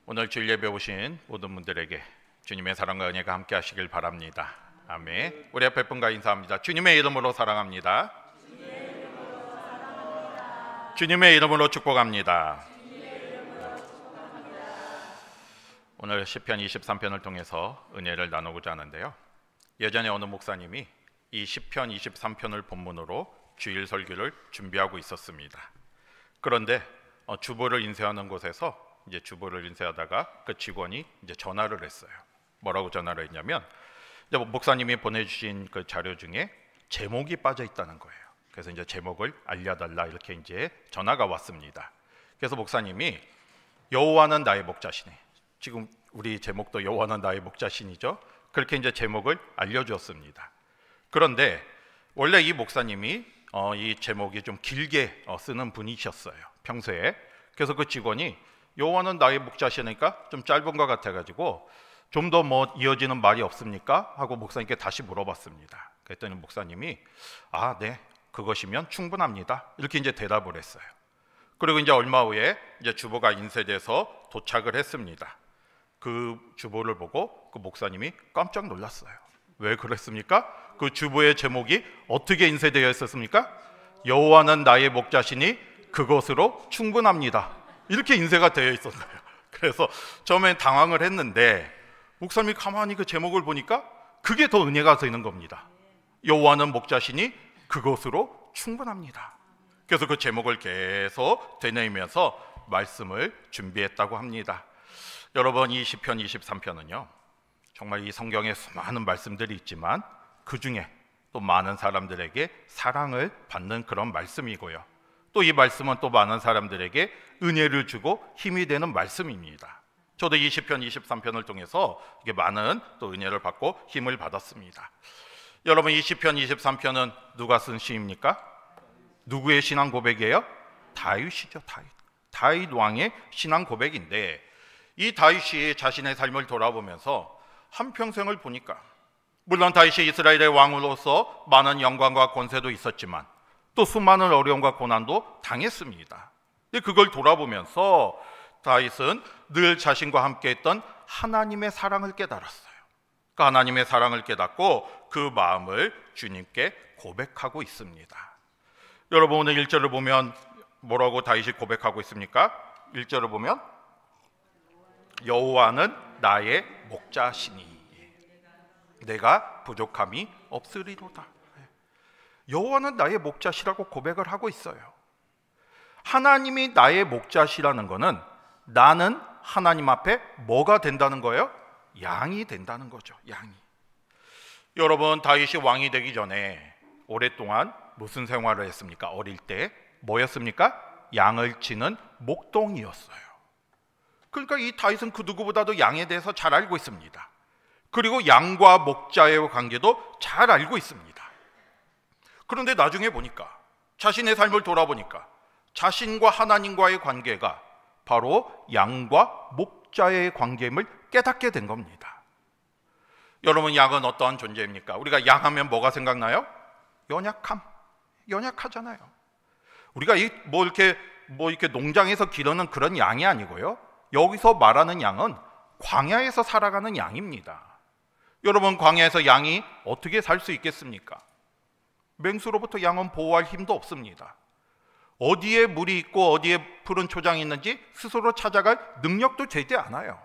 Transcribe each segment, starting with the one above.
오늘 주일 예배 오신 모든 분들에게 주님의 사랑과 은혜가 함께 하시길 바랍니다. 아멘. 우리 앞에 분과 인사합니다. 주님의 이름으로 사랑합니다. 주님의 이름으로 축복합니다. 오늘 시편 23편을 통해서 은혜를 나누고자 하는데요, 예전에 어느 목사님이 이 시편 23편을 본문으로 주일 설교를 준비하고 있었습니다. 그런데 주보를 인쇄하는 곳에서 이제 주보를 인쇄하다가 그 직원이 이제 전화를 했어요. 뭐라고 전화를 했냐면, 이제 목사님이 보내주신 그 자료 중에 제목이 빠져 있다는 거예요. 그래서 이제 제목을 알려달라 이렇게 이제 전화가 왔습니다. 그래서 목사님이 여호와는 나의 목자시네. 지금 우리 제목도 여호와는 나의 목자신이죠. 그렇게 이제 제목을 알려주었습니다. 그런데 원래 이 목사님이 이 제목이 좀 길게 쓰는 분이셨어요, 평소에. 그래서 그 직원이 여호와는 나의 목자시니까 좀 짧은 것 같아가지고 좀 더 뭐 이어지는 말이 없습니까? 하고 목사님께 다시 물어봤습니다. 그랬더니 목사님이 네, 그것이면 충분합니다, 이렇게 이제 대답을 했어요. 그리고 이제 얼마 후에 이제 주보가 인쇄돼서 도착을 했습니다. 그 주보를 보고 그 목사님이 깜짝 놀랐어요. 왜 그랬습니까? 그 주보의 제목이 어떻게 인쇄되어 있었습니까? 여호와는 나의 목자시니 그것으로 충분합니다, 이렇게 인쇄가 되어 있었어요. 그래서 처음엔 당황을 했는데 목사님이 가만히 그 제목을 보니까 그게 더 은혜가 되는 겁니다. 여호와는 목자시니 그것으로 충분합니다. 그래서 그 제목을 계속 되뇌이면서 말씀을 준비했다고 합니다. 여러분, 이 시편 23편은요 정말 이 성경에 수많은 말씀들이 있지만 그 중에 또 많은 사람들에게 사랑을 받는 그런 말씀이고요, 또 이 말씀은 또 많은 사람들에게 은혜를 주고 힘이 되는 말씀입니다. 저도 이 시편 23편을 통해서 이게 많은 또 은혜를 받고 힘을 받았습니다. 여러분, 이 시편 23편은 누가 쓴 시입니까? 누구의 신앙 고백이에요? 다윗이죠. 다윗 왕의 신앙 고백인데, 이 다윗이 자신의 삶을 돌아보면서 한평생을 보니까 물론 다윗이 이스라엘의 왕으로서 많은 영광과 권세도 있었지만 또 수많은 어려움과 고난도 당했습니다. 그걸 돌아보면서 다윗은 늘 자신과 함께 했던 하나님의 사랑을 깨달았어요. 그 하나님의 사랑을 깨닫고 그 마음을 주님께 고백하고 있습니다. 여러분, 오늘 1절을 보면 뭐라고 다윗이 고백하고 있습니까? 1절을 보면 여호와는 나의 목자시니 내가 부족함이 없으리로다. 여호와는 나의 목자시라고 고백을 하고 있어요. 하나님이 나의 목자시라는 것은 나는 하나님 앞에 뭐가 된다는 거예요? 양이 된다는 거죠. 양이. 여러분, 다윗이 왕이 되기 전에 오랫동안 무슨 생활을 했습니까? 어릴 때 뭐였습니까? 양을 치는 목동이었어요. 그러니까 이 다윗은 그 누구보다도 양에 대해서 잘 알고 있습니다. 그리고 양과 목자의 관계도 잘 알고 있습니다. 그런데 나중에 보니까, 자신의 삶을 돌아보니까 자신과 하나님과의 관계가 바로 양과 목자의 관계임을 깨닫게 된 겁니다. 여러분, 양은 어떠한 존재입니까? 우리가 양하면 뭐가 생각나요? 연약하잖아요. 우리가 이렇게 농장에서 기르는 그런 양이 아니고요, 여기서 말하는 양은 광야에서 살아가는 양입니다. 여러분, 광야에서 양이 어떻게 살 수 있겠습니까? 맹수로부터 양은 보호할 힘도 없습니다. 어디에 물이 있고 어디에 푸른 초장이 있는지 스스로 찾아갈 능력도 되지 않아요.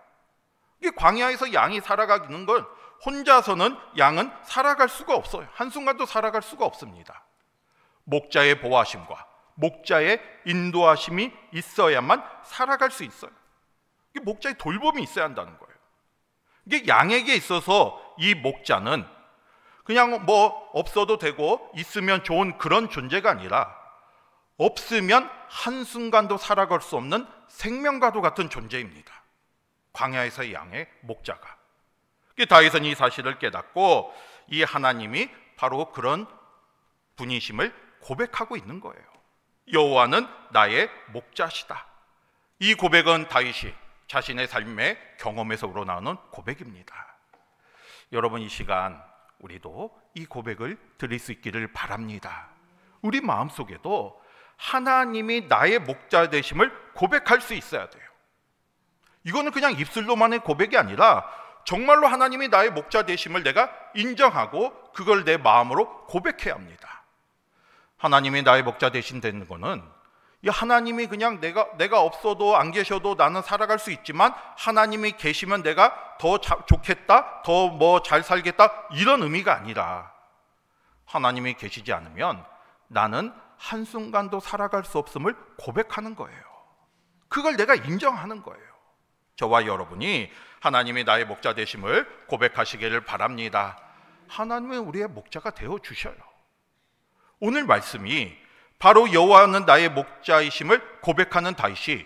이 광야에서 양이 살아가는 건 혼자서는 양은 살아갈 수가 없어요. 한순간도 살아갈 수가 없습니다. 목자의 보호하심과 목자의 인도하심이 있어야만 살아갈 수 있어요. 이게 목자의 돌봄이 있어야 한다는 거예요. 이게 양에게 있어서 이 목자는 그냥 뭐 없어도 되고 있으면 좋은 그런 존재가 아니라 없으면 한순간도 살아갈 수 없는 생명과도 같은 존재입니다. 광야에서의 양의 목자가. 다윗은 이 사실을 깨닫고 이 하나님이 바로 그런 분이심을 고백하고 있는 거예요. 여호와는 나의 목자시다. 이 고백은 다윗이 자신의 삶의 경험에서 우러나오는 고백입니다. 여러분, 이 시간 우리도 이 고백을 드릴 수 있기를 바랍니다. 우리 마음속에도 하나님이 나의 목자 되심을 고백할 수 있어야 돼요. 이거는 그냥 입술로만의 고백이 아니라 정말로 하나님이 나의 목자 되심을 내가 인정하고 그걸 내 마음으로 고백해야 합니다. 하나님이 나의 목자 되신다는 거는 이 하나님이 그냥 내가 없어도 안 계셔도 나는 살아갈 수 있지만 하나님이 계시면 내가 더 좋겠다, 더 뭐 잘 살겠다, 이런 의미가 아니라 하나님이 계시지 않으면 나는 한순간도 살아갈 수 없음을 고백하는 거예요. 그걸 내가 인정하는 거예요. 저와 여러분이 하나님이 나의 목자 되심을 고백하시기를 바랍니다. 하나님은 우리의 목자가 되어 주셔요. 오늘 말씀이 바로 여호와는 나의 목자이심을 고백하는 다윗이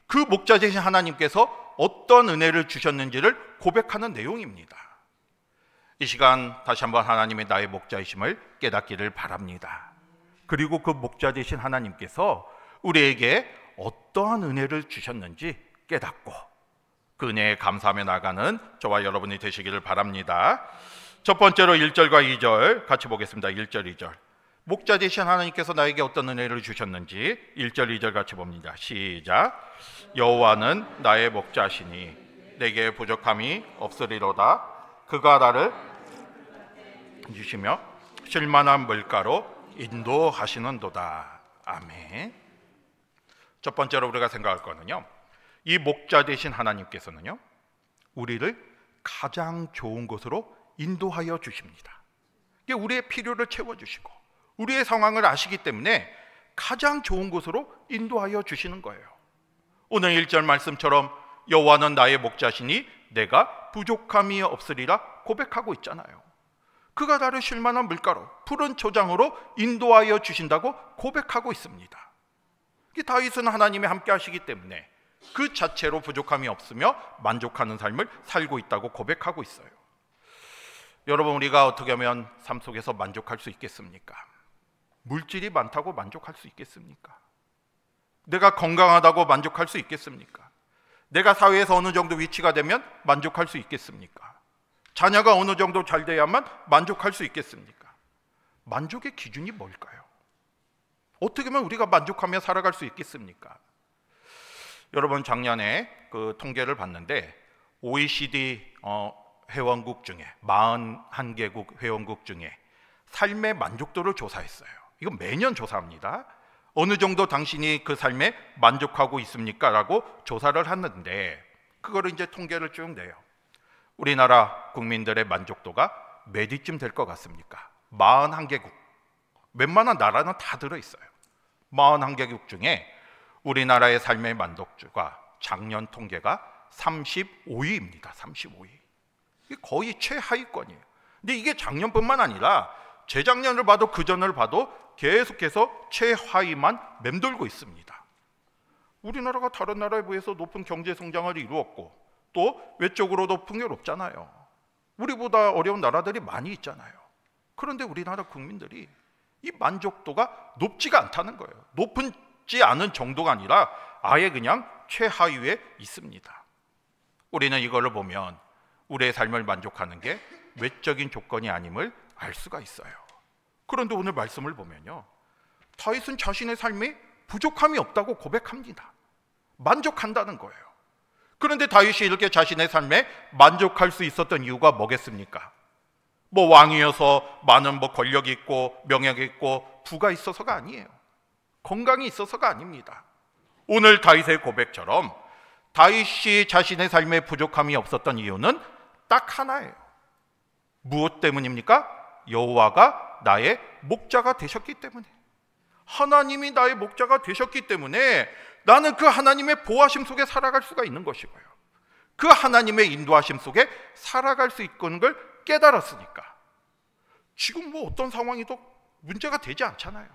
그 목자 되신 하나님께서 어떤 은혜를 주셨는지를 고백하는 내용입니다. 이 시간 다시 한번 하나님의 나의 목자이심을 깨닫기를 바랍니다. 그리고 그 목자 되신 하나님께서 우리에게 어떠한 은혜를 주셨는지 깨닫고 그 은혜에 감사하며 나가는 저와 여러분이 되시기를 바랍니다. 첫 번째로 1절과 2절 같이 보겠습니다. 1절, 2절. 목자 되신 하나님께서 나에게 어떤 은혜를 주셨는지 1절, 2절 같이 봅니다. 시작. 여호와는 나의 목자시니 내게 부족함이 없으리로다. 그가 나를 주시며 쉴만한 물가로 인도하시는도다. 아멘. 첫 번째로 우리가 생각할 거는요, 이 목자 되신 하나님께서는요 우리를 가장 좋은 곳으로 인도하여 주십니다. 우리의 필요를 채워주시고 우리의 상황을 아시기 때문에 가장 좋은 곳으로 인도하여 주시는 거예요. 오늘 1절 말씀처럼 여호와는 나의 목자시니 내가 부족함이 없으리라 고백하고 있잖아요. 그가 나를 쉴만한 물가로 푸른 초장으로 인도하여 주신다고 고백하고 있습니다. 다윗은 하나님이 함께 하시기 때문에 그 자체로 부족함이 없으며 만족하는 삶을 살고 있다고 고백하고 있어요. 여러분, 우리가 어떻게 하면 삶 속에서 만족할 수 있겠습니까? 물질이 많다고 만족할 수 있겠습니까? 내가 건강하다고 만족할 수 있겠습니까? 내가 사회에서 어느 정도 위치가 되면 만족할 수 있겠습니까? 자녀가 어느 정도 잘 돼야만 만족할 수 있겠습니까? 만족의 기준이 뭘까요? 어떻게 하면 우리가 만족하며 살아갈 수 있겠습니까? 여러분, 작년에 그 통계를 봤는데 OECD 회원국 중에 41개국 회원국 중에 삶의 만족도를 조사했어요. 이거 매년 조사합니다. 어느 정도 당신이 그 삶에 만족하고 있습니까? 라고 조사를 하는데 그거를 이제 통계를 쭉 내요. 우리나라 국민들의 만족도가 몇 위쯤 될 것 같습니까? 41개국. 웬만한 나라는 다 들어있어요. 41개국 중에 우리나라의 삶의 만족도가 작년 통계가 35위입니다. 35위. 이게 거의 최하위권이에요. 근데 이게 작년뿐만 아니라 재작년을 봐도 그전을 봐도 계속해서 최하위만 맴돌고 있습니다. 우리나라가 다른 나라에 비해서 높은 경제 성장을 이루었고 또 외적으로도 풍요롭잖아요. 우리보다 어려운 나라들이 많이 있잖아요. 그런데 우리나라 국민들이 이 만족도가 높지가 않다는 거예요. 높지 않은 정도가 아니라 아예 그냥 최하위에 있습니다. 우리는 이거를 보면 우리의 삶을 만족하는 게 외적인 조건이 아님을 알 수가 있어요. 그런데 오늘 말씀을 보면요, 다윗은 자신의 삶에 부족함이 없다고 고백합니다. 만족한다는 거예요. 그런데 다윗이 이렇게 자신의 삶에 만족할 수 있었던 이유가 뭐겠습니까? 뭐 왕이어서 많은 권력이 있고 명예가 있고 부가 있어서가 아니에요. 건강이 있어서가 아닙니다. 오늘 다윗의 고백처럼 다윗이 자신의 삶에 부족함이 없었던 이유는 딱 하나예요. 무엇 때문입니까? 여호와가 나의 목자가 되셨기 때문에. 하나님이 나의 목자가 되셨기 때문에 나는 그 하나님의 보호하심 속에 살아갈 수가 있는 것이고요. 그 하나님의 인도하심 속에 살아갈 수 있는 걸 깨달았으니까 지금 뭐 어떤 상황이도 문제가 되지 않잖아요.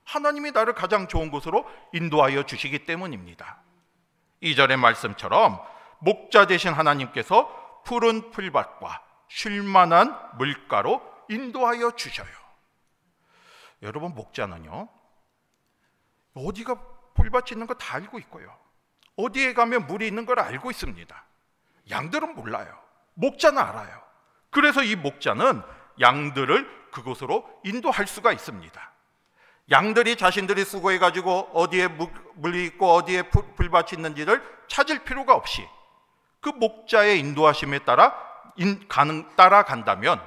하나님이 나를 가장 좋은 곳으로 인도하여 주시기 때문입니다. 2절의 말씀처럼 목자 되신 하나님께서 푸른 풀밭과 쉴만한 물가로 인도하여 주셔요. 여러분, 목자는요 어디가 풀밭이 있는 거 다 알고 있고요, 어디에 가면 물이 있는 걸 알고 있습니다. 양들은 몰라요. 목자는 알아요. 그래서 이 목자는 양들을 그곳으로 인도할 수가 있습니다. 양들이 자신들이 수고해가지고 어디에 물이 있고 어디에 풀밭이 있는지를 찾을 필요가 없이 그 목자의 인도하심에 따라간다면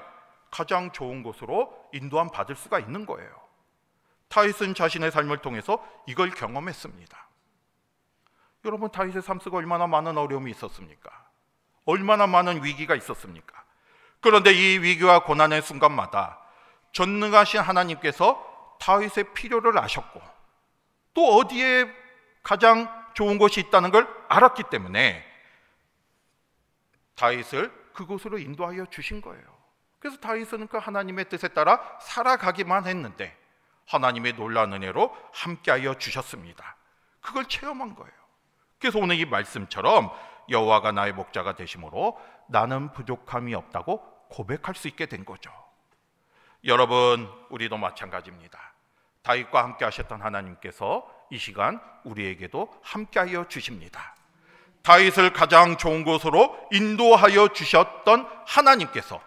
가장 좋은 곳으로 인도함 받을 수가 있는 거예요. 다윗은 자신의 삶을 통해서 이걸 경험했습니다. 여러분, 다윗의 삶 속에 얼마나 많은 어려움이 있었습니까? 얼마나 많은 위기가 있었습니까? 그런데 이 위기와 고난의 순간마다 전능하신 하나님께서 다윗의 필요를 아셨고 또 어디에 가장 좋은 곳이 있다는 걸 알았기 때문에 다윗을 그곳으로 인도하여 주신 거예요. 그래서 다윗은 그 하나님의 뜻에 따라 살아가기만 했는데 하나님의 놀라운 은혜로 함께하여 주셨습니다. 그걸 체험한 거예요. 그래서 오늘 이 말씀처럼 여호와가 나의 목자가 되심으로 나는 부족함이 없다고 고백할 수 있게 된 거죠. 여러분, 우리도 마찬가지입니다. 다윗과 함께 하셨던 하나님께서 이 시간 우리에게도 함께하여 주십니다. 다윗을 가장 좋은 곳으로 인도하여 주셨던 하나님께서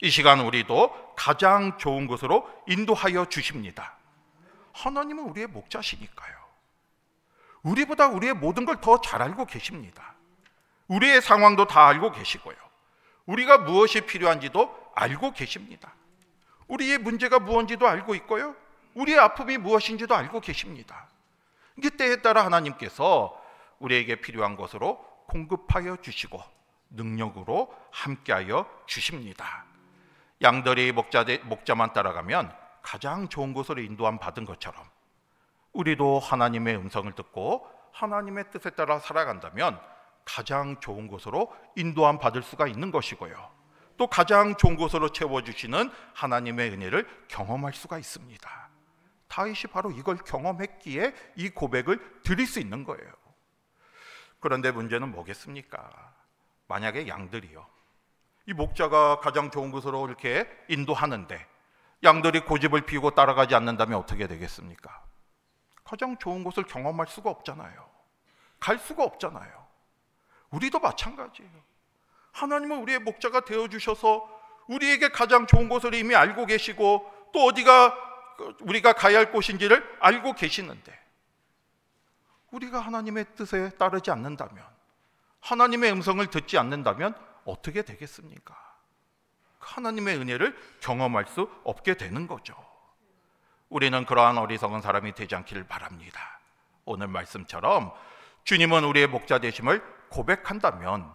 이 시간 우리도 가장 좋은 곳으로 인도하여 주십니다. 하나님은 우리의 목자시니까요. 우리보다 우리의 모든 걸 더 잘 알고 계십니다. 우리의 상황도 다 알고 계시고요. 우리가 무엇이 필요한지도 알고 계십니다. 우리의 문제가 무엇인지도 알고 있고요. 우리의 아픔이 무엇인지도 알고 계십니다. 이때에 따라 하나님께서 우리에게 필요한 것으로 공급하여 주시고 능력으로 함께하여 주십니다. 양들이 목자만 따라가면 가장 좋은 곳으로 인도함 받은 것처럼 우리도 하나님의 음성을 듣고 하나님의 뜻에 따라 살아간다면 가장 좋은 곳으로 인도함 받을 수가 있는 것이고요. 또 가장 좋은 곳으로 채워주시는 하나님의 은혜를 경험할 수가 있습니다. 다윗이 바로 이걸 경험했기에 이 고백을 드릴 수 있는 거예요. 그런데 문제는 뭐겠습니까? 만약에 양들이요, 이 목자가 가장 좋은 곳으로 이렇게 인도하는데 양들이 고집을 피우고 따라가지 않는다면 어떻게 되겠습니까? 가장 좋은 곳을 경험할 수가 없잖아요. 갈 수가 없잖아요. 우리도 마찬가지예요. 하나님은 우리의 목자가 되어주셔서 우리에게 가장 좋은 곳을 이미 알고 계시고 또 어디가 우리가 가야 할 곳인지를 알고 계시는데 우리가 하나님의 뜻에 따르지 않는다면, 하나님의 음성을 듣지 않는다면 어떻게 되겠습니까? 하나님의 은혜를 경험할 수 없게 되는 거죠. 우리는 그러한 어리석은 사람이 되지 않기를 바랍니다. 오늘 말씀처럼 주님은 우리의 목자 되심을 고백한다면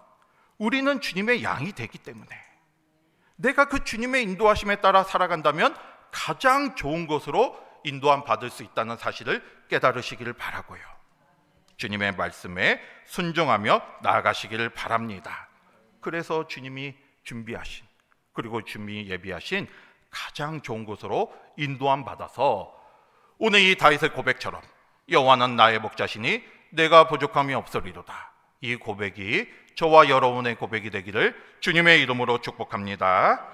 우리는 주님의 양이 되기 때문에 내가 그 주님의 인도하심에 따라 살아간다면 가장 좋은 곳으로 인도함 받을 수 있다는 사실을 깨달으시기를 바라고요. 주님의 말씀에 순종하며 나아가시기를 바랍니다. 그래서 주님이 준비하신, 그리고 주님이 예비하신 가장 좋은 곳으로 인도함 받아서 오늘 이 다윗의 고백처럼 여호와는 나의 목자시니 내가 부족함이 없으리로다, 이 고백이 저와 여러분의 고백이 되기를 주님의 이름으로 축복합니다.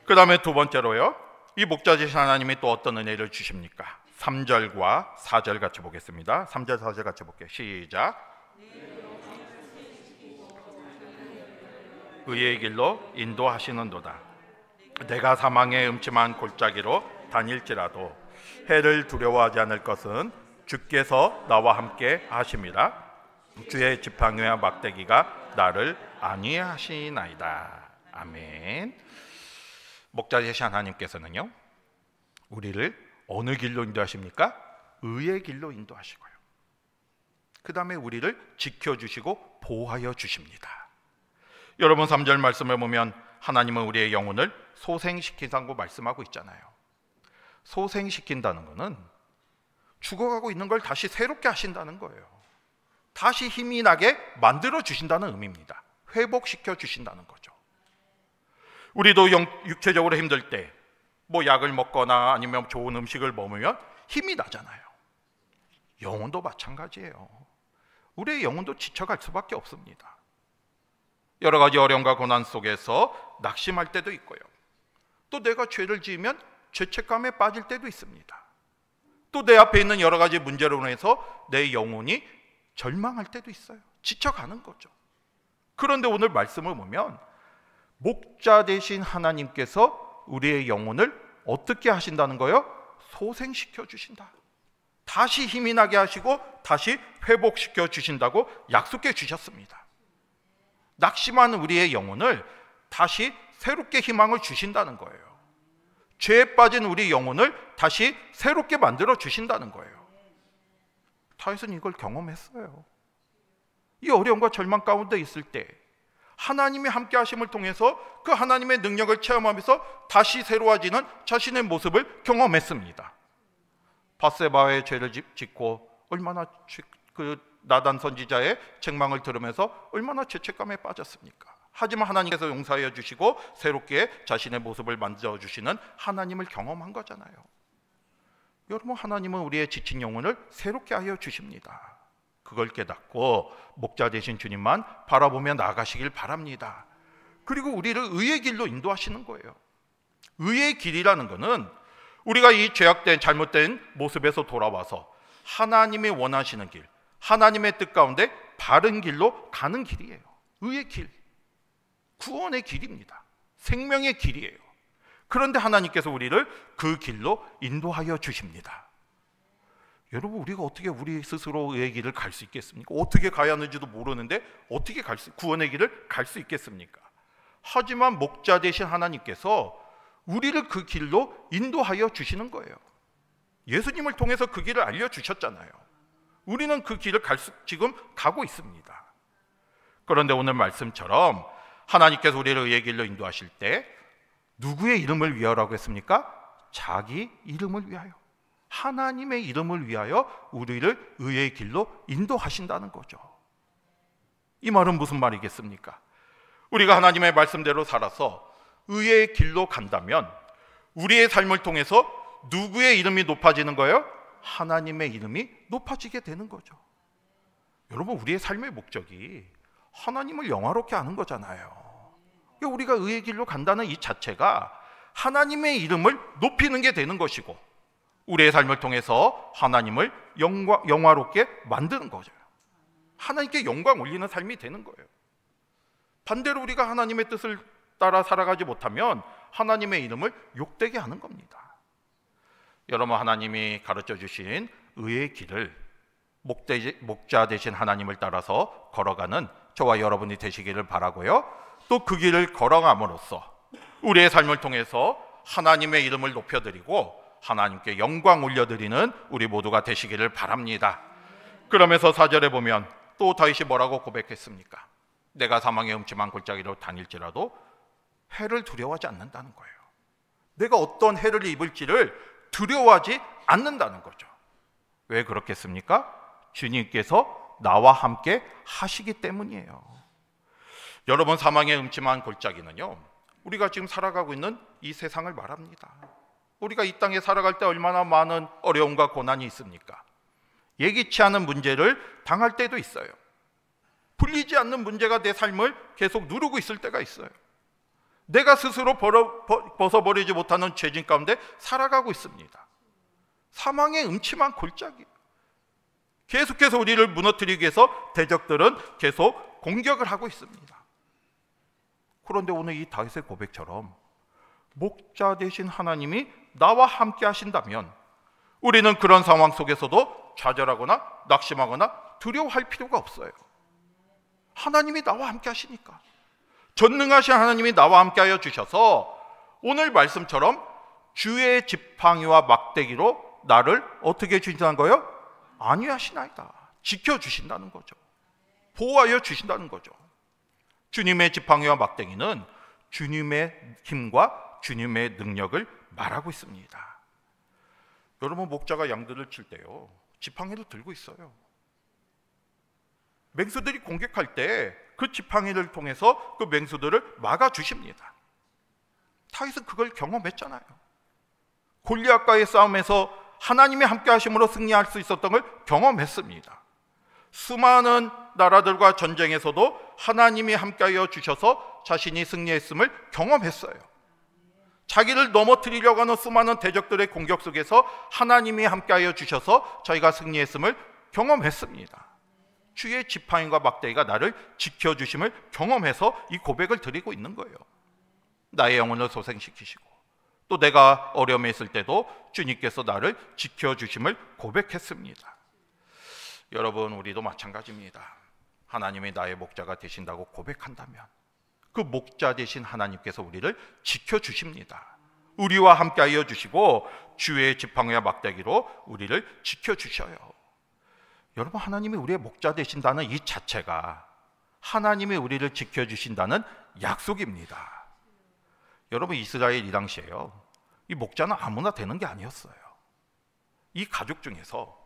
그 다음에 두 번째로요, 이 목자 되신 하나님이 또 어떤 은혜를 주십니까? 3절과 4절 같이 보겠습니다. 3절 4절 같이 볼게요. 시작. 의의 길로 인도하시는도다. 내가 사망의 음침한 골짜기로 다닐지라도 해를 두려워하지 않을 것은 주께서 나와 함께 하심이라. 주의 지팡이와 막대기가 나를 안위하시나이다. 아멘. 목자 되신 하나님께서는요, 우리를 어느 길로 인도하십니까? 의의 길로 인도하시고요, 그 다음에 우리를 지켜주시고 보호하여 주십니다. 여러분, 3절 말씀을 보면 하나님은 우리의 영혼을 소생시킨다고 말씀하고 있잖아요. 소생시킨다는 것은 죽어가고 있는 걸 다시 새롭게 하신다는 거예요. 다시 힘이 나게 만들어 주신다는 의미입니다. 회복시켜 주신다는 거죠. 우리도 육체적으로 힘들 때 뭐 약을 먹거나 아니면 좋은 음식을 먹으면 힘이 나잖아요. 영혼도 마찬가지예요. 우리의 영혼도 지쳐갈 수밖에 없습니다. 여러 가지 어려움과 고난 속에서 낙심할 때도 있고요, 또 내가 죄를 지으면 죄책감에 빠질 때도 있습니다. 또 내 앞에 있는 여러 가지 문제로 인해서 내 영혼이 절망할 때도 있어요. 지쳐가는 거죠. 그런데 오늘 말씀을 보면 목자 되신 하나님께서 우리의 영혼을 어떻게 하신다는 거예요? 소생시켜 주신다. 다시 힘이 나게 하시고 다시 회복시켜 주신다고 약속해 주셨습니다. 낙심한 우리의 영혼을 다시 새롭게 희망을 주신다는 거예요. 죄에 빠진 우리 영혼을 다시 새롭게 만들어 주신다는 거예요. 다윗은 이걸 경험했어요. 이 어려움과 절망 가운데 있을 때 하나님의 함께 하심을 통해서 그 하나님의 능력을 체험하면서 다시 새로워지는 자신의 모습을 경험했습니다. 밧세바의 죄를 짓고 얼마나 그 나단 선지자의 책망을 들으면서 얼마나 죄책감에 빠졌습니까? 하지만 하나님께서 용서하여 주시고 새롭게 자신의 모습을 만져주시는 하나님을 경험한 거잖아요. 여러분, 하나님은 우리의 지친 영혼을 새롭게 하여 주십니다. 그걸 깨닫고 목자 되신 주님만 바라보며 나아가시길 바랍니다. 그리고 우리를 의의 길로 인도하시는 거예요. 의의 길이라는 것은 우리가 이 죄악된 잘못된 모습에서 돌아와서 하나님이 원하시는 길, 하나님의 뜻 가운데 바른 길로 가는 길이에요. 의의 길, 구원의 길입니다. 생명의 길이에요. 그런데 하나님께서 우리를 그 길로 인도하여 주십니다. 여러분, 우리가 어떻게 우리 스스로 의의 길을 갈 수 있겠습니까? 어떻게 가야 하는지도 모르는데 어떻게 구원의 길을 갈 수 있겠습니까? 하지만 목자 되신 하나님께서 우리를 그 길로 인도하여 주시는 거예요. 예수님을 통해서 그 길을 알려주셨잖아요. 우리는 그 길을 지금 가고 있습니다. 그런데 오늘 말씀처럼 하나님께서 우리를 의의 길로 인도하실 때 누구의 이름을 위하여라고 했습니까? 자기 이름을 위하여, 하나님의 이름을 위하여 우리를 의의 길로 인도하신다는 거죠. 이 말은 무슨 말이겠습니까? 우리가 하나님의 말씀대로 살아서 의의 길로 간다면 우리의 삶을 통해서 누구의 이름이 높아지는 거예요? 하나님의 이름이 높아지게 되는 거죠. 여러분, 우리의 삶의 목적이 하나님을 영화롭게 하는 거잖아요. 우리가 의의 길로 간다는 이 자체가 하나님의 이름을 높이는 게 되는 것이고 우리의 삶을 통해서 하나님을 영화롭게 만드는 거죠. 하나님께 영광 올리는 삶이 되는 거예요. 반대로 우리가 하나님의 뜻을 따라 살아가지 못하면 하나님의 이름을 욕되게 하는 겁니다. 여러분, 하나님이 가르쳐 주신 의의 길을 목자 되신 하나님을 따라서 걸어가는 저와 여러분이 되시기를 바라고요. 또 그 길을 걸어감으로써 우리의 삶을 통해서 하나님의 이름을 높여드리고 하나님께 영광 올려드리는 우리 모두가 되시기를 바랍니다. 그러면서 4절에 보면 또 다윗이 뭐라고 고백했습니까? 내가 사망의 음침한 골짜기로 다닐지라도 해를 두려워하지 않는다는 거예요. 내가 어떤 해를 입을지를 두려워하지 않는다는 거죠. 왜 그렇겠습니까? 주님께서 나와 함께 하시기 때문이에요. 여러분, 사망의 음침한 골짜기는요, 우리가 지금 살아가고 있는 이 세상을 말합니다. 우리가 이 땅에 살아갈 때 얼마나 많은 어려움과 고난이 있습니까? 예기치 않은 문제를 당할 때도 있어요. 풀리지 않는 문제가 내 삶을 계속 누르고 있을 때가 있어요. 내가 스스로 벗어버리지 못하는 죄진 가운데 살아가고 있습니다. 사망의 음침한 골짜기, 계속해서 우리를 무너뜨리기 위해서 대적들은 계속 공격을 하고 있습니다. 그런데 오늘 이 다윗의 고백처럼 목자 되신 하나님이 나와 함께 하신다면 우리는 그런 상황 속에서도 좌절하거나 낙심하거나 두려워할 필요가 없어요. 하나님이 나와 함께 하시니까. 전능하신 하나님이 나와 함께 하여 주셔서 오늘 말씀처럼 주의 지팡이와 막대기로 나를 어떻게 주신다는 거예요? 안위하시나이다. 지켜주신다는 거죠. 보호하여 주신다는 거죠. 주님의 지팡이와 막대기는 주님의 힘과 주님의 능력을 말하고 있습니다. 여러분, 목자가 양들을 칠 때요, 지팡이를 들고 있어요. 맹수들이 공격할 때 그 지팡이를 통해서 그 맹수들을 막아주십니다. 다윗은 그걸 경험했잖아요. 골리앗과의 싸움에서 하나님이 함께 하심으로 승리할 수 있었던 걸 경험했습니다. 수많은 나라들과 전쟁에서도 하나님이 함께하여 주셔서 자신이 승리했음을 경험했어요. 자기를 넘어뜨리려고 하는 수많은 대적들의 공격 속에서 하나님이 함께하여 주셔서 저희가 승리했음을 경험했습니다. 주의 지팡이와 막대기가 나를 지켜주심을 경험해서 이 고백을 드리고 있는 거예요. 나의 영혼을 소생시키시고 또 내가 어려움에 있을 때도 주님께서 나를 지켜주심을 고백했습니다. 여러분, 우리도 마찬가지입니다. 하나님이 나의 목자가 되신다고 고백한다면 그 목자 되신 하나님께서 우리를 지켜주십니다. 우리와 함께하여 주시고 주의 지팡이와 막대기로 우리를 지켜주셔요. 여러분, 하나님이 우리의 목자 되신다는 이 자체가 하나님이 우리를 지켜주신다는 약속입니다. 여러분, 이스라엘 이 당시에요, 이 목자는 아무나 되는 게 아니었어요. 이 가족 중에서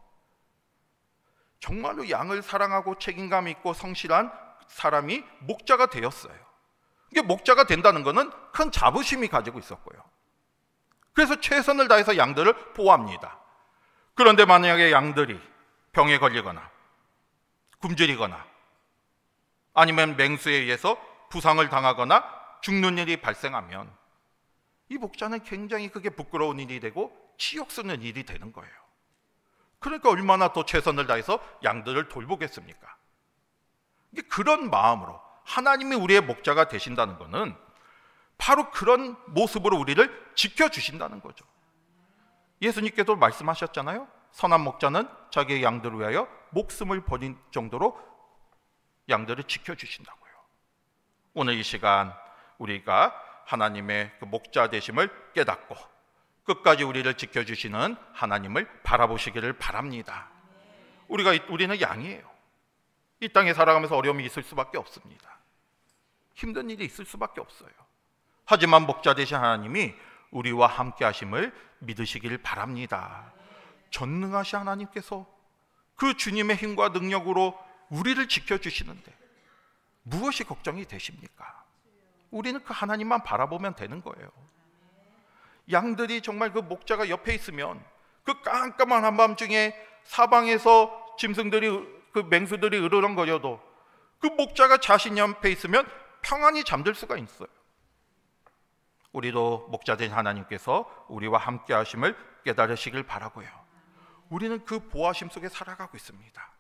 정말로 양을 사랑하고 책임감 있고 성실한 사람이 목자가 되었어요. 이게 목자가 된다는 것은 큰 자부심이 가지고 있었고요. 그래서 최선을 다해서 양들을 보호합니다. 그런데 만약에 양들이 병에 걸리거나 굶주리거나 아니면 맹수에 의해서 부상을 당하거나 죽는 일이 발생하면 이 목자는 굉장히 그게 부끄러운 일이 되고 치욕 쓰는 일이 되는 거예요. 그러니까 얼마나 더 최선을 다해서 양들을 돌보겠습니까? 그런 마음으로 하나님이 우리의 목자가 되신다는 것은 바로 그런 모습으로 우리를 지켜주신다는 거죠. 예수님께도 말씀하셨잖아요. 선한 목자는 자기의 양들을 위하여 목숨을 버릴 정도로 양들을 지켜주신다고요. 오늘 이 시간 우리가 하나님의 그 목자 되심을 깨닫고 끝까지 우리를 지켜주시는 하나님을 바라보시기를 바랍니다. 우리는 양이에요. 이 땅에 살아가면서 어려움이 있을 수밖에 없습니다. 힘든 일이 있을 수밖에 없어요. 하지만 목자 되신 하나님이 우리와 함께 하심을 믿으시길 바랍니다. 전능하신 하나님께서 그 주님의 힘과 능력으로 우리를 지켜주시는데 무엇이 걱정이 되십니까? 우리는 그 하나님만 바라보면 되는 거예요. 양들이 정말 그 목자가 옆에 있으면 그 깜깜한 한밤중에 사방에서 짐승들이, 그 맹수들이 으르렁거려도 그 목자가 자신 옆에 있으면 평안히 잠들 수가 있어요. 우리도 목자된 하나님께서 우리와 함께 하심을 깨달으시길 바라고요. 우리는 그 보호하심 속에 살아가고 있습니다.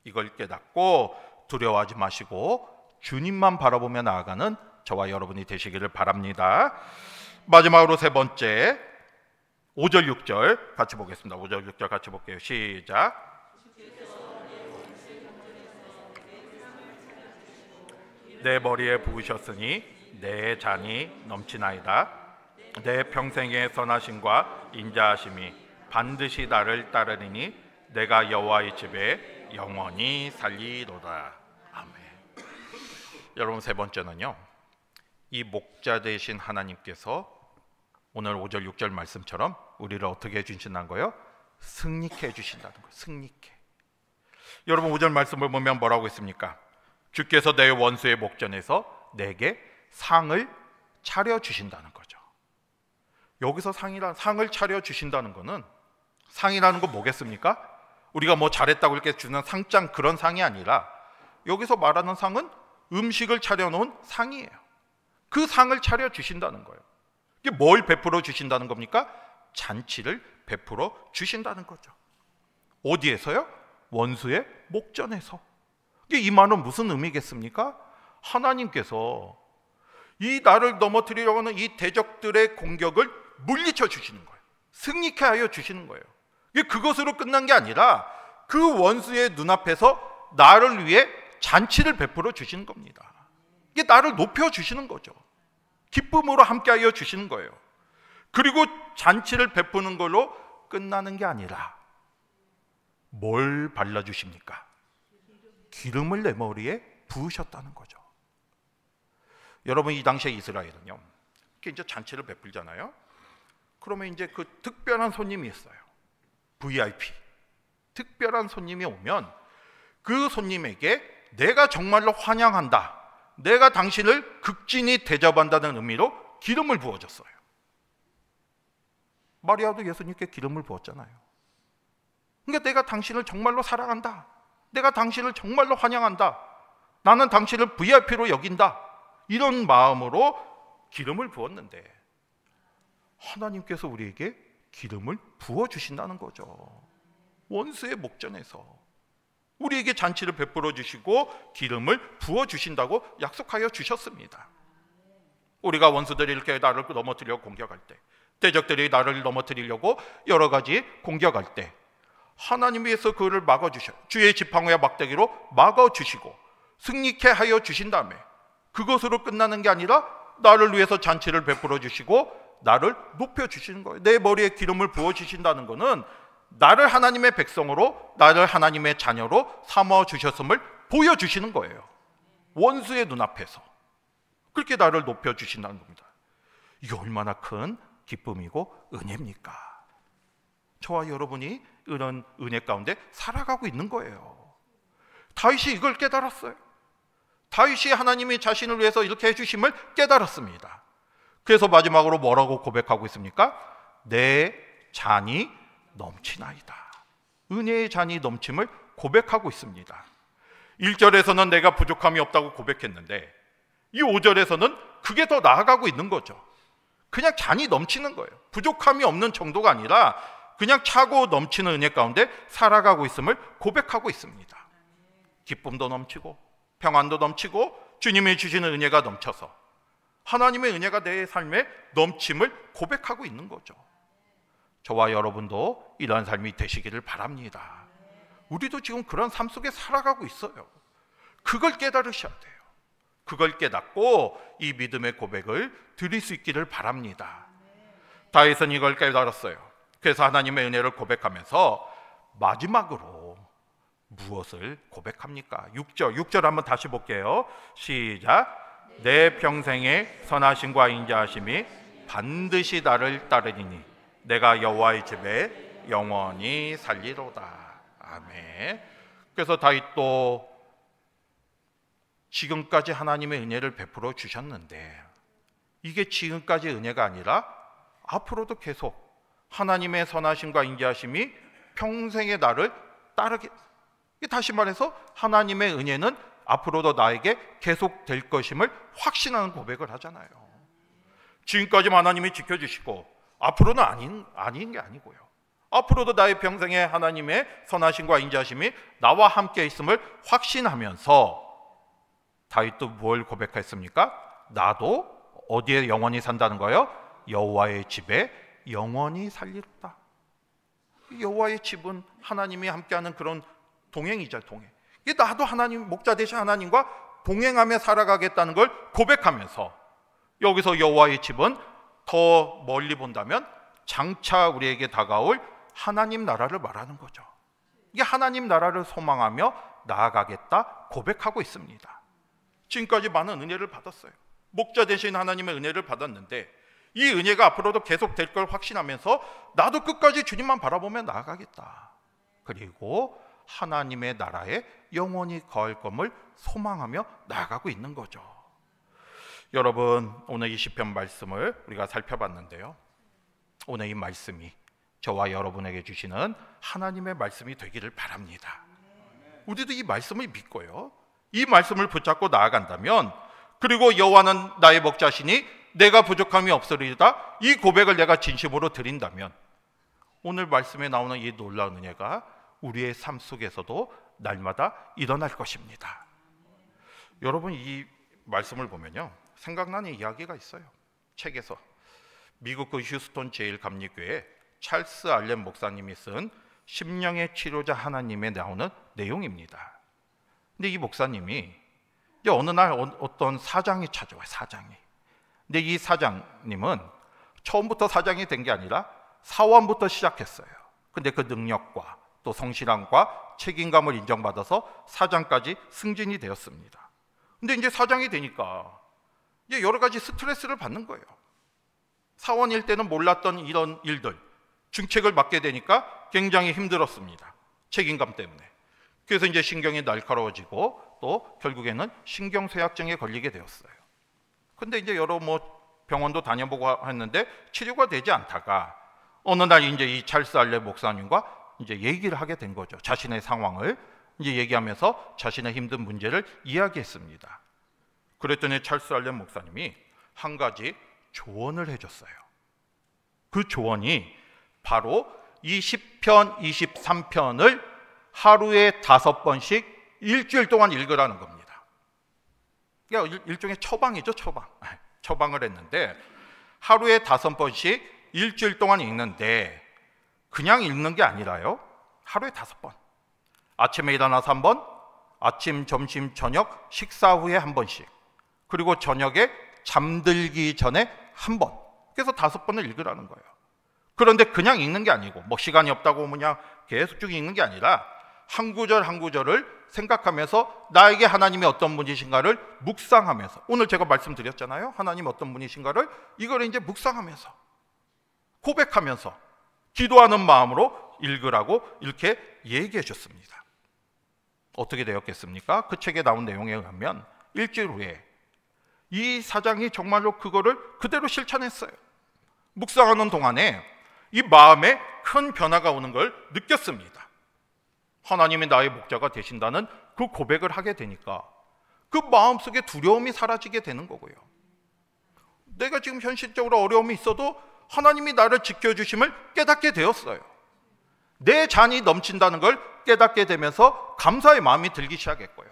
이걸 깨닫고 두려워하지 마시고 주님만 바라보며 나아가는 저와 여러분이 되시기를 바랍니다. 마지막으로 세 번째 5절 6절 같이 보겠습니다. 5절 6절 같이 볼게요. 시작. 내 머리에 부으셨으니 내 잔이 넘치나이다. 내 평생의 선하심과 인자하심이 반드시 나를 따르리니 내가 여호와의 집에 영원히 살리로다. 아멘. 여러분, 세 번째는요, 이 목자 되신 하나님께서 오늘 5절 6절 말씀처럼 우리를 어떻게 해주신다는 거예요? 승리케 해주신다는 거예요. 승리케. 여러분, 5절 말씀을 보면 뭐라고 했습니까? 주께서 내 원수의 목전에서 내게 상을 차려주신다는 거죠. 여기서 상을 차려주신다는 거는, 상이라는 건 뭐겠습니까? 우리가 뭐 잘했다고 이렇게 주는 상장, 그런 상이 아니라 여기서 말하는 상은 음식을 차려놓은 상이에요. 그 상을 차려주신다는 거예요. 이게 뭘 베풀어 주신다는 겁니까? 잔치를 베풀어 주신다는 거죠. 어디에서요? 원수의 목전에서. 이 말은 무슨 의미겠습니까? 하나님께서 이 나를 넘어뜨리려고 하는 이 대적들의 공격을 물리쳐 주시는 거예요. 승리케 하여 주시는 거예요. 이게 그것으로 끝난 게 아니라 그 원수의 눈앞에서 나를 위해 잔치를 베풀어 주시는 겁니다. 이게 나를 높여 주시는 거죠. 기쁨으로 함께하여 주시는 거예요. 그리고 잔치를 베푸는 걸로 끝나는 게 아니라 뭘 발라주십니까? 기름을 내 머리에 부으셨다는 거죠. 여러분, 이 당시에 이스라엘은요, 이제 잔치를 베풀잖아요. 그러면 이제 그 특별한 손님이 있어요. VIP, 특별한 손님이 오면 그 손님에게 내가 정말로 환영한다, 내가 당신을 극진히 대접한다는 의미로 기름을 부어줬어요. 마리아도 예수님께 기름을 부었잖아요. 그러니까 내가 당신을 정말로 사랑한다, 내가 당신을 정말로 환영한다, 나는 당신을 VIP로 여긴다, 이런 마음으로 기름을 부었는데 하나님께서 우리에게 기름을 부어주신다는 거죠. 원수의 목전에서 우리에게 잔치를 베풀어 주시고 기름을 부어주신다고 약속하여 주셨습니다. 우리가 원수들이 이렇게 나를 넘어뜨리려고 공격할 때, 대적들이 나를 넘어뜨리려고 여러 가지 공격할 때 하나님께서 그를 막아주셔, 주의 지팡이와 막대기로 막아주시고 승리케 하여 주신 다음에 그것으로 끝나는 게 아니라 나를 위해서 잔치를 베풀어 주시고 나를 높여 주시는 거예요. 내 머리에 기름을 부어 주신다는 것은 나를 하나님의 백성으로, 나를 하나님의 자녀로 삼아 주셨음을 보여주시는 거예요. 원수의 눈앞에서 그렇게 나를 높여 주신다는 겁니다. 이게 얼마나 큰 기쁨이고 은혜입니까? 저와 여러분이 이런 은혜 가운데 살아가고 있는 거예요. 다윗이 이걸 깨달았어요. 다윗이 하나님이 자신을 위해서 이렇게 해주심을 깨달았습니다. 그래서 마지막으로 뭐라고 고백하고 있습니까? 내 잔이 넘치나이다. 은혜의 잔이 넘침을 고백하고 있습니다. 1절에서는 내가 부족함이 없다고 고백했는데 이 5절에서는 그게 더 나아가고 있는 거죠. 그냥 잔이 넘치는 거예요. 부족함이 없는 정도가 아니라 그냥 차고 넘치는 은혜 가운데 살아가고 있음을 고백하고 있습니다. 기쁨도 넘치고 평안도 넘치고 주님이 주시는 은혜가 넘쳐서 하나님의 은혜가 내 삶에 넘침을 고백하고 있는 거죠. 저와 여러분도 이러한 삶이 되시기를 바랍니다. 우리도 지금 그런 삶 속에 살아가고 있어요. 그걸 깨달으셔야 돼요. 그걸 깨닫고 이 믿음의 고백을 드릴 수 있기를 바랍니다. 다윗은 이걸 깨달았어요. 그래서 하나님의 은혜를 고백하면서 마지막으로 무엇을 고백합니까? 6절 한번 다시 볼게요. 시작. 내 평생의 선하심과 인자하심이 반드시 나를 따르리니 내가 여호와의 집에 영원히 살리로다. 아멘. 그래서 다윗도 지금까지 하나님의 은혜를 베풀어 주셨는데 이게 지금까지 은혜가 아니라 앞으로도 계속 하나님의 선하심과 인자하심이 평생에 나를 따르게, 다시 말해서 하나님의 은혜는 앞으로도 나에게 계속될 것임을 확신하는 고백을 하잖아요. 지금까지 하나님이 지켜주시고 앞으로는 아닌 게 아니고요. 앞으로도 나의 평생에 하나님의 선하심과 인자하심이 나와 함께 있음을 확신하면서 다윗도 뭘 고백했습니까? 나도 어디에 영원히 산다는 거예요? 여호와의 집에 영원히 살리로다. 여호와의 집은 하나님이 함께하는 그런 동행이죠, 동행. 나도 하나님, 목자 되신 하나님과 동행하며 살아가겠다는 걸 고백하면서 여기서 여호와의 집은 더 멀리 본다면 장차 우리에게 다가올 하나님 나라를 말하는 거죠. 이게 하나님 나라를 소망하며 나아가겠다 고백하고 있습니다. 지금까지 많은 은혜를 받았어요. 목자 되신 하나님의 은혜를 받았는데 이 은혜가 앞으로도 계속 될 걸 확신하면서 나도 끝까지 주님만 바라보며 나아가겠다. 그리고 하나님의 나라에 영원히 거할 것을 소망하며 나아가고 있는 거죠. 여러분, 오늘 이 시편 말씀을 우리가 살펴봤는데요. 오늘 이 말씀이 저와 여러분에게 주시는 하나님의 말씀이 되기를 바랍니다. 우리도 이 말씀을 믿고요, 이 말씀을 붙잡고 나아간다면, 그리고 여호와는 나의 목자시니 내가 부족함이 없으리이다, 이 고백을 내가 진심으로 드린다면 오늘 말씀에 나오는 이 놀라운 은혜가 우리의 삶 속에서도 날마다 일어날 것입니다. 여러분, 이 말씀을 보면요, 생각나는 이야기가 있어요. 책에서 미국 그 휴스턴 제일감리교회 찰스 알렌 목사님이 쓴 심령의 치료자 하나님에 나오는 내용입니다. 근데 이 목사님이 이제 어느 날 어떤 사장이 찾아와요. 사장이. 근데 이 사장님은 처음부터 사장이 된 게 아니라 사원부터 시작했어요. 근데 그 능력과 또 성실함과 책임감을 인정받아서 사장까지 승진이 되었습니다. 근데 이제 사장이 되니까 이제 여러 가지 스트레스를 받는 거예요. 사원일 때는 몰랐던 이런 일들, 중책을 맡게 되니까 굉장히 힘들었습니다. 책임감 때문에. 그래서 이제 신경이 날카로워지고 또 결국에는 신경쇠약증에 걸리게 되었어요. 근데 이제 여러 병원도 다녀보고 했는데 치료가 되지 않다가 어느 날 이제 이 찰스 알렌 목사님과 이제 얘기를 하게 된 거죠. 자신의 상황을 이제 얘기하면서 자신의 힘든 문제를 이야기했습니다. 그랬더니 찰스 알렌 목사님이 한 가지 조언을 해줬어요. 그 조언이 바로 이 시편 23편을 하루에 5번씩 일주일 동안 읽으라는 겁니다. 그러니까 일종의 처방이죠, 처방. 처방을 했는데 하루에 5번씩 일주일 동안 읽는데 그냥 읽는 게 아니라요, 하루에 5번. 아침에 일어나서 한 번, 아침, 점심, 저녁 식사 후에 한 번씩, 그리고 저녁에 잠들기 전에 한 번, 그래서 5번을 읽으라는 거예요. 그런데 그냥 읽는 게 아니고 뭐 시간이 없다고 그냥 계속 쭉 읽는 게 아니라 한 구절 한 구절을 생각하면서 나에게 하나님이 어떤 분이신가를 묵상하면서, 오늘 제가 말씀드렸잖아요. 하나님 어떤 분이신가를 이걸 이제 묵상하면서 고백하면서 기도하는 마음으로 읽으라고 이렇게 얘기해 줬습니다. 어떻게 되었겠습니까? 그 책에 나온 내용에 의하면 일주일 후에 이 사장이 정말로 그거를 그대로 실천했어요. 묵상하는 동안에 이 마음에 큰 변화가 오는 걸 느꼈습니다. 하나님이 나의 목자가 되신다는 그 고백을 하게 되니까 그 마음속에 두려움이 사라지게 되는 거고요. 내가 지금 현실적으로 어려움이 있어도 하나님이 나를 지켜주심을 깨닫게 되었어요. 내 잔이 넘친다는 걸 깨닫게 되면서 감사의 마음이 들기 시작했고요.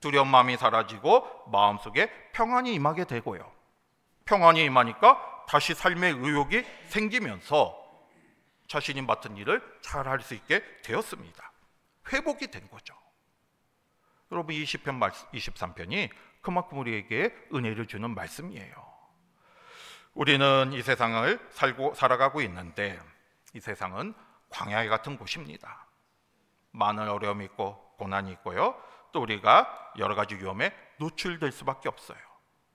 두려운 마음이 사라지고 마음속에 평안이 임하게 되고요. 평안이 임하니까 다시 삶의 의욕이 생기면서 자신이 맡은 일을 잘 할 수 있게 되었습니다. 회복이 된 거죠. 여러분, 이 시편 23편이 그만큼 우리에게 은혜를 주는 말씀이에요. 우리는 이 세상을 살아가고 있는데 이 세상은 광야 같은 곳입니다. 많은 어려움이 있고 고난이 있고요. 또 우리가 여러 가지 위험에 노출될 수밖에 없어요.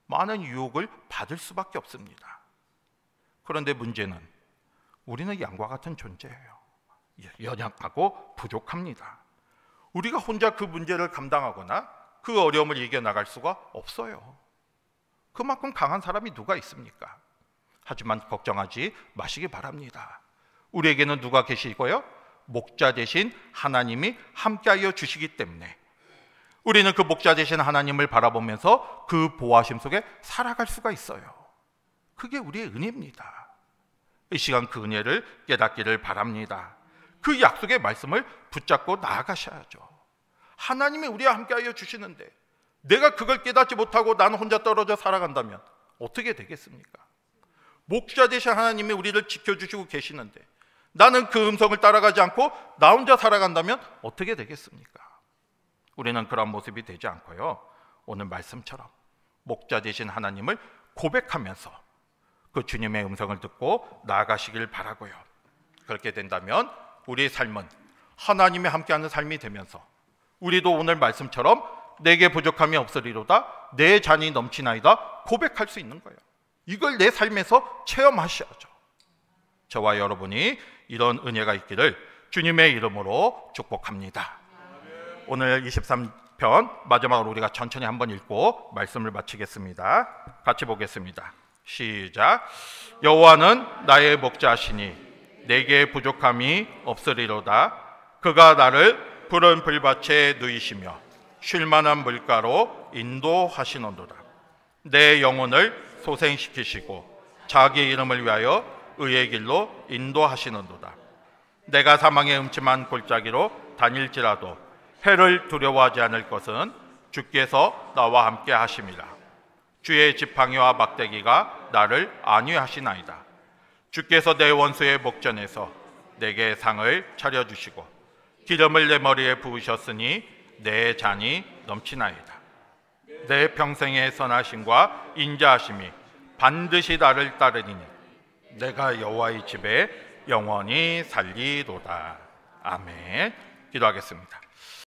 많은 유혹을 받을 수밖에 없습니다. 그런데 문제는 우리는 양과 같은 존재예요. 연약하고 부족합니다. 우리가 혼자 그 문제를 감당하거나 그 어려움을 이겨나갈 수가 없어요. 그만큼 강한 사람이 누가 있습니까? 하지만 걱정하지 마시기 바랍니다. 우리에게는 누가 계시고요? 목자 되신 하나님이 함께하여 주시기 때문에 우리는 그 목자 되신 하나님을 바라보면서 그 보호하심 속에 살아갈 수가 있어요. 그게 우리의 은혜입니다. 이 시간 그 은혜를 깨닫기를 바랍니다. 그 약속의 말씀을 붙잡고 나아가셔야죠. 하나님이 우리와 함께하여 주시는데 내가 그걸 깨닫지 못하고 나는 혼자 떨어져 살아간다면 어떻게 되겠습니까? 목자 되신 하나님이 우리를 지켜주시고 계시는데 나는 그 음성을 따라가지 않고 나 혼자 살아간다면 어떻게 되겠습니까? 우리는 그런 모습이 되지 않고요, 오늘 말씀처럼 목자 되신 하나님을 고백하면서 그 주님의 음성을 듣고 나아가시길 바라고요. 그렇게 된다면 우리의 삶은 하나님이 함께하는 삶이 되면서 우리도 오늘 말씀처럼 내게 부족함이 없으리로다, 내 잔이 넘치나이다 고백할 수 있는 거예요. 이걸 내 삶에서 체험하셔야죠. 저와 여러분이 이런 은혜가 있기를 주님의 이름으로 축복합니다. 오늘 23편 마지막으로 우리가 천천히 한번 읽고 말씀을 마치겠습니다. 같이 보겠습니다. 시작. 여호와는 나의 목자시니 내게 부족함이 없으리로다. 그가 나를 푸른 풀밭에 누이시며 쉴만한 물가로 인도하시노라. 내 영혼을 소생시키시고 자기 이름을 위하여 의의 길로 인도하시는도다. 내가 사망의 음침한 골짜기로 다닐지라도 해를 두려워하지 않을 것은 주께서 나와 함께 하심이라. 주의 지팡이와 막대기가 나를 안위하시나이다. 주께서 내 원수의 목전에서 내게 상을 차려주시고 기름을 내 머리에 부으셨으니 내 잔이 넘치나이다. 내 평생의 선하심과 인자하심이 반드시 나를 따르리니 내가 여호와의 집에 영원히 살리로다. 아멘. 기도하겠습니다.